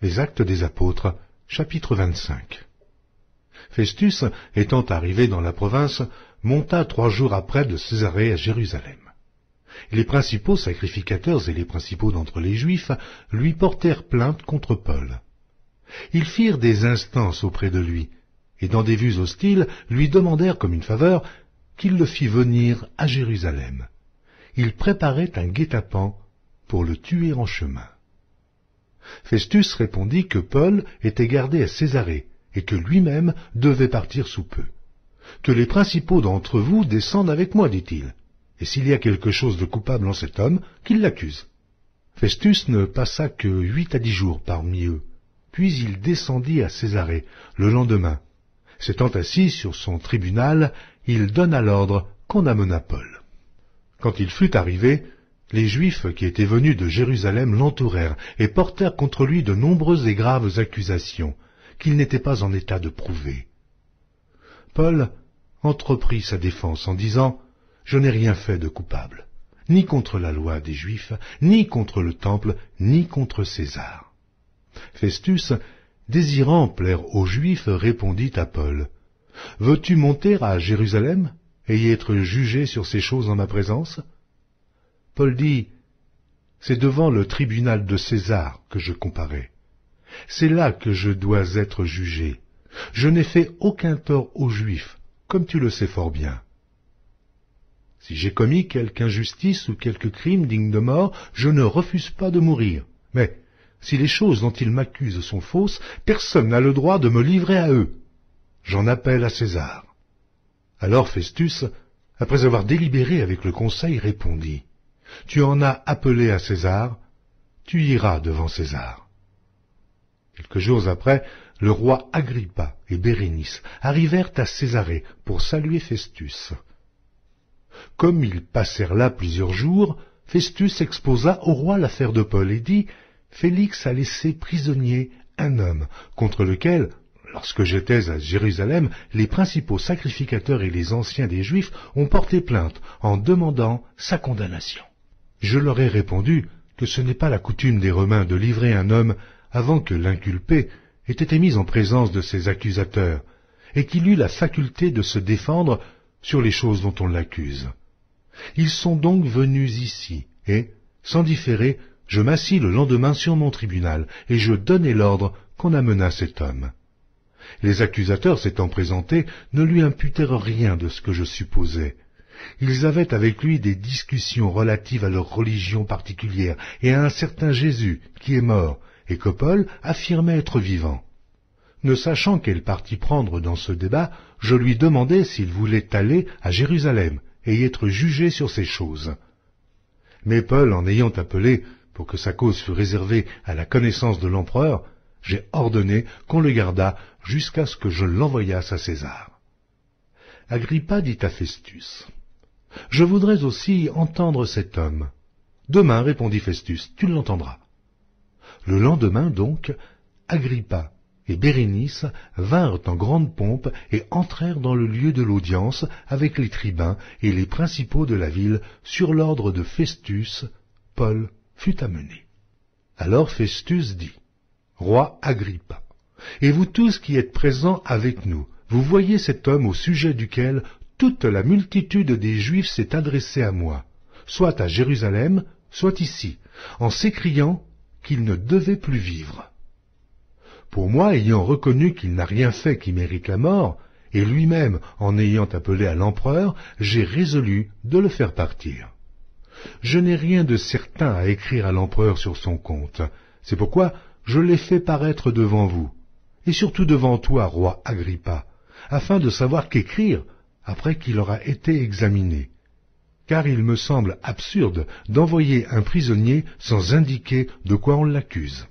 Les Actes des Apôtres, chapitre 25. Festus, étant arrivé dans la province, monta 3 jours après de Césarée à Jérusalem. Les principaux sacrificateurs et les principaux d'entre les Juifs lui portèrent plainte contre Paul. Ils firent des instances auprès de lui, et dans des vues hostiles lui demandèrent comme une faveur qu'il le fît venir à Jérusalem. Ils préparaient un guet-apens pour le tuer en chemin. Festus répondit que Paul était gardé à Césarée, et que lui-même devait partir sous peu. « Que les principaux d'entre vous descendent avec moi, dit-il, et s'il y a quelque chose de coupable en cet homme, qu'il l'accuse. » Festus ne passa que 8 à 10 jours parmi eux, puis il descendit à Césarée le lendemain. S'étant assis sur son tribunal, il donna l'ordre qu'on amenât Paul. Quand il fut arrivé, les Juifs qui étaient venus de Jérusalem l'entourèrent et portèrent contre lui de nombreuses et graves accusations, qu'il n'était pas en état de prouver. Paul entreprit sa défense en disant « Je n'ai rien fait de coupable, ni contre la loi des Juifs, ni contre le temple, ni contre César. » Festus, désirant plaire aux Juifs, répondit à Paul « Veux-tu monter à Jérusalem et y être jugé sur ces choses en ma présence ?» Paul dit « C'est devant le tribunal de César que je comparais. C'est là que je dois être jugé. Je n'ai fait aucun tort aux Juifs, comme tu le sais fort bien. Si j'ai commis quelque injustice ou quelque crime digne de mort, je ne refuse pas de mourir. Mais si les choses dont ils m'accusent sont fausses, personne n'a le droit de me livrer à eux. J'en appelle à César. » Alors Festus, après avoir délibéré avec le conseil, répondit « Tu en as appelé à César, tu iras devant César. » Quelques jours après, le roi Agrippa et Bérénice arrivèrent à Césarée pour saluer Festus. Comme ils passèrent là plusieurs jours, Festus exposa au roi l'affaire de Paul et dit « Félix a laissé prisonnier un homme, contre lequel, lorsque j'étais à Jérusalem, les principaux sacrificateurs et les anciens des Juifs ont porté plainte en demandant sa condamnation. Je leur ai répondu que ce n'est pas la coutume des Romains de livrer un homme avant que l'inculpé ait été mis en présence de ses accusateurs, et qu'il eût la faculté de se défendre sur les choses dont on l'accuse. Ils sont donc venus ici, et, sans différer, je m'assis le lendemain sur mon tribunal, et je donnai l'ordre qu'on amenât cet homme. Les accusateurs s'étant présentés, ne lui imputèrent rien de ce que je supposais. Ils avaient avec lui des discussions relatives à leur religion particulière et à un certain Jésus qui est mort, et que Paul affirmait être vivant. Ne sachant quel parti prendre dans ce débat, je lui demandai s'il voulait aller à Jérusalem et y être jugé sur ces choses. Mais Paul, en ayant appelé, pour que sa cause fût réservée à la connaissance de l'empereur, j'ai ordonné qu'on le gardât jusqu'à ce que je l'envoyasse à César. Agrippa dit à Festus « Je voudrais aussi entendre cet homme. »« Demain, répondit Festus, tu l'entendras. » Le lendemain donc, Agrippa et Bérénice vinrent en grande pompe et entrèrent dans le lieu de l'audience avec les tribuns et les principaux de la ville. Sur l'ordre de Festus, Paul fut amené. Alors Festus dit « Roi Agrippa, et vous tous qui êtes présents avec nous, vous voyez cet homme au sujet duquel toute la multitude des Juifs s'est adressée à moi, soit à Jérusalem, soit ici, en s'écriant qu'il ne devait plus vivre. Pour moi, ayant reconnu qu'il n'a rien fait qui mérite la mort, et lui-même en ayant appelé à l'empereur, j'ai résolu de le faire partir. Je n'ai rien de certain à écrire à l'empereur sur son compte, c'est pourquoi je l'ai fait paraître devant vous, et surtout devant toi, roi Agrippa, afin de savoir qu'écrire après qu'il aura été examiné. Car il me semble absurde d'envoyer un prisonnier sans indiquer de quoi on l'accuse.